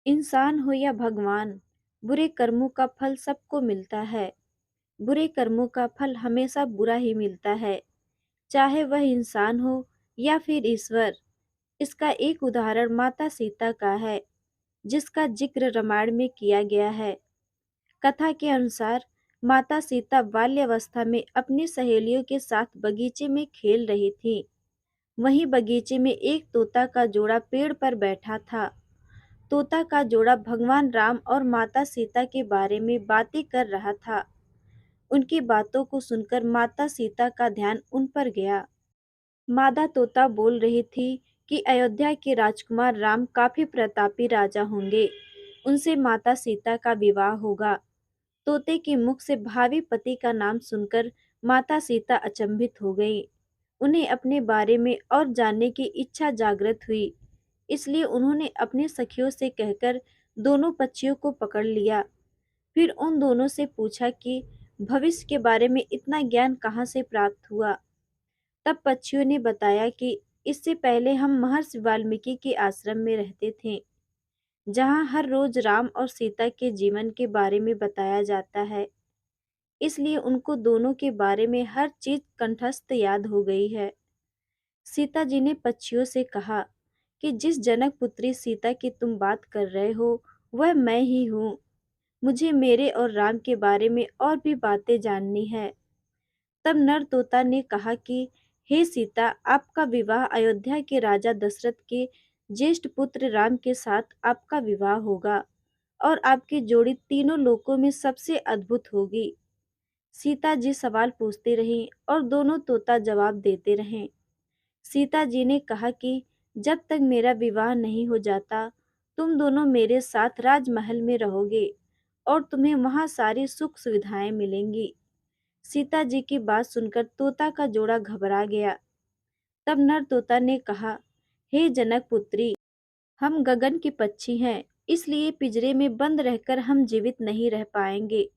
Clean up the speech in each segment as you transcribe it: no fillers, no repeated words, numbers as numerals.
इंसान हो या भगवान, बुरे कर्मों का फल सबको मिलता है। बुरे कर्मों का फल हमेशा बुरा ही मिलता है, चाहे वह इंसान हो या फिर ईश्वर। इसका एक उदाहरण माता सीता का है, जिसका जिक्र रामायण में किया गया है। कथा के अनुसार माता सीता बाल्यावस्था में अपनी सहेलियों के साथ बगीचे में खेल रही थी। वहीं बगीचे में एक तोता का जोड़ा पेड़ पर बैठा था। तोता का जोड़ा भगवान राम और माता सीता के बारे में बातें कर रहा था। उनकी बातों को सुनकर माता सीता का ध्यान उन पर गया। मादा तोता बोल रही थी कि अयोध्या के राजकुमार राम काफी प्रतापी राजा होंगे। उनसे माता सीता का विवाह होगा। तोते के मुख से भावी पति का नाम सुनकर माता सीता अचंभित हो गई। उन्हें अपने बारे में और जानने की इच्छा जागृत हुई। इसलिए उन्होंने अपने सखियों से कहकर दोनों पक्षियों को पकड़ लिया। फिर उन दोनों से पूछा कि भविष्य के बारे में इतना ज्ञान कहाँ से प्राप्त हुआ। तब पक्षियों ने बताया कि इससे पहले हम महर्षि वाल्मीकि के आश्रम में रहते थे, जहाँ हर रोज राम और सीता के जीवन के बारे में बताया जाता है। इसलिए उनको दोनों के बारे में हर चीज कंठस्थ याद हो गई है। सीता जी ने पक्षियों से कहा कि जिस जनक पुत्री सीता की तुम बात कर रहे हो, वह मैं ही हूँ। मुझे मेरे और राम के बारे में और भी बातें जाननी है। तब नर तोता ने कहा कि हे सीता, आपका विवाह अयोध्या के राजा दशरथ के ज्येष्ठ पुत्र राम के साथ आपका विवाह होगा और आपकी जोड़ी तीनों लोकों में सबसे अद्भुत होगी। सीता जी सवाल पूछती रहीं और दोनों तोता जवाब देते रहे। सीता जी ने कहा कि जब तक मेरा विवाह नहीं हो जाता, तुम दोनों मेरे साथ राजमहल में रहोगे और तुम्हें वहां सारी सुख सुविधाएं मिलेंगी। सीता जी की बात सुनकर तोता का जोड़ा घबरा गया। तब नर तोता ने कहा, हे जनक पुत्री, हम गगन के पक्षी हैं, इसलिए पिंजरे में बंद रहकर हम जीवित नहीं रह पाएंगे।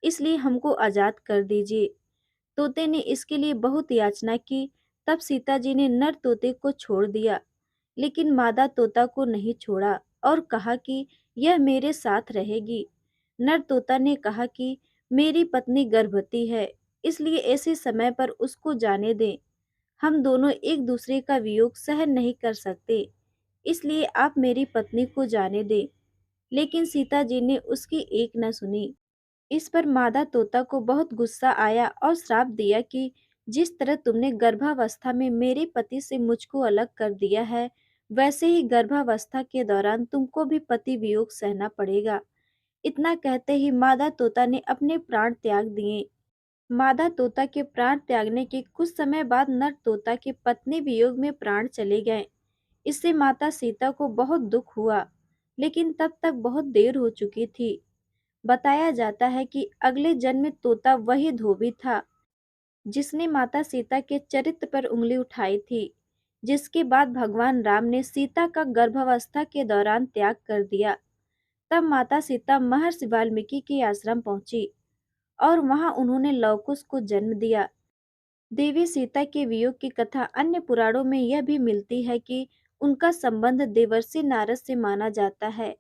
इसलिए हमको आजाद कर दीजिए। तोते ने इसके लिए बहुत याचना की। तब सीता जी ने नर तोते को छोड़ दिया, लेकिन मादा तोता को नहीं छोड़ा और कहा कि यह मेरे साथ रहेगी। नर तोता ने कहा कि मेरी पत्नी गर्भवती है, इसलिए ऐसे समय पर उसको जाने दें। हम दोनों एक दूसरे का वियोग सहन नहीं कर सकते, इसलिए आप मेरी पत्नी को जाने दें। लेकिन सीता जी ने उसकी एक न सुनी। इस पर मादा तोता को बहुत गुस्सा आया और श्राप दिया कि जिस तरह तुमने गर्भावस्था में मेरे पति से मुझको अलग कर दिया है, वैसे ही गर्भावस्था के दौरान तुमको भी पति वियोग सहना पड़ेगा। इतना कहते ही मादा तोता ने अपने प्राण त्याग दिए। मादा तोता के प्राण त्यागने के कुछ समय बाद नर तोता के पत्नी वियोग में प्राण चले गए। इससे माता सीता को बहुत दुख हुआ, लेकिन तब तक बहुत देर हो चुकी थी। बताया जाता है कि अगले जन्म में तोता वही धोबी था, जिसने माता सीता के चरित्र पर उंगली उठाई थी। जिसके बाद भगवान राम ने सीता का गर्भावस्था के दौरान त्याग कर दिया। तब माता सीता महर्षि वाल्मीकि के आश्रम पहुंची और वहां उन्होंने लवकुश को जन्म दिया। देवी सीता के वियोग की कथा अन्य पुराणों में यह भी मिलती है कि उनका संबंध देवर्षि नारद से माना जाता है।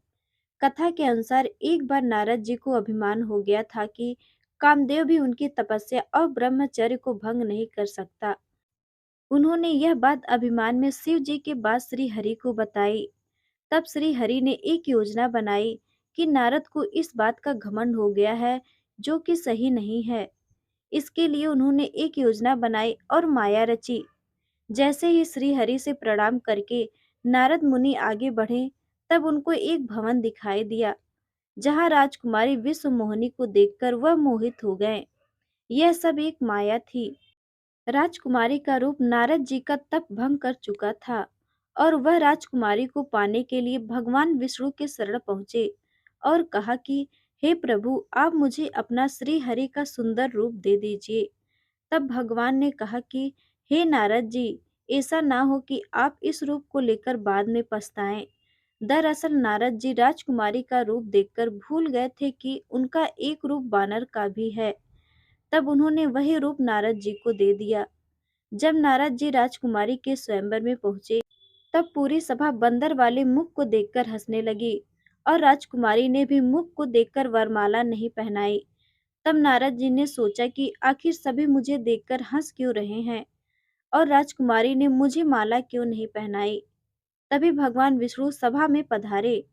कथा के अनुसार एक बार नारद जी को अभिमान हो गया था कि कामदेव भी उनकी तपस्या और ब्रह्मचर्य को भंग नहीं कर सकता। उन्होंने यह बात अभिमान में शिव जी के बाद श्री हरि को बताई। तब श्री हरि ने एक योजना बनाई कि नारद को इस बात का घमंड हो गया है, जो कि सही नहीं है। इसके लिए उन्होंने एक योजना बनाई और माया रची। जैसे ही श्री हरि से प्रणाम करके नारद मुनि आगे बढ़े, तब उनको एक भवन दिखाई दिया, जहाँ राजकुमारी विश्व मोहिनी को देखकर वह मोहित हो गए। यह सब एक माया थी। राजकुमारी का रूप नारद जी का तप भंग कर चुका था और वह राजकुमारी को पाने के लिए भगवान विष्णु के शरण पहुंचे और कहा कि हे प्रभु, आप मुझे अपना श्री हरि का सुंदर रूप दे दीजिए। तब भगवान ने कहा कि हे नारद जी, ऐसा ना हो कि आप इस रूप को लेकर बाद में पछताएं। दरअसल नारद जी राजकुमारी का रूप देखकर भूल गए थे कि उनका एक रूप बानर का भी है। तब उन्होंने वही रूप नारद जी को दे दिया। जब नारद जी राजकुमारी के स्वयंवर में पहुंचे, तब पूरी सभा बंदर वाले मुख को देखकर हंसने लगी और राजकुमारी ने भी मुख को देखकर वरमाला नहीं पहनाई। तब नारद जी ने सोचा कि आखिर सभी मुझे देखकर हंस क्यों रहे हैं और राजकुमारी ने मुझे माला क्यों नहीं पहनाई। तभी भगवान विष्णु सभा में पधारे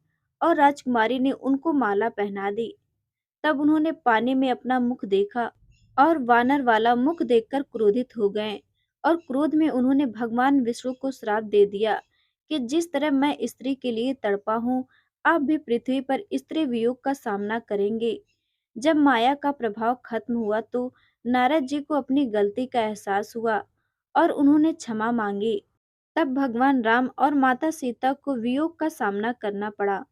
और राजकुमारी ने उनको माला पहना दी। तब उन्होंने पानी में अपना मुख देखा और वानर वाला मुख देखकर क्रोधित हो गए और क्रोध में उन्होंने भगवान विष्णु को श्राप दे दिया कि जिस तरह मैं स्त्री के लिए तड़पा हूँ, आप भी पृथ्वी पर स्त्री वियोग का सामना करेंगे। जब माया का प्रभाव खत्म हुआ तो नारद जी को अपनी गलती का एहसास हुआ और उन्होंने क्षमा मांगी। तब भगवान राम और माता सीता को वियोग का सामना करना पड़ा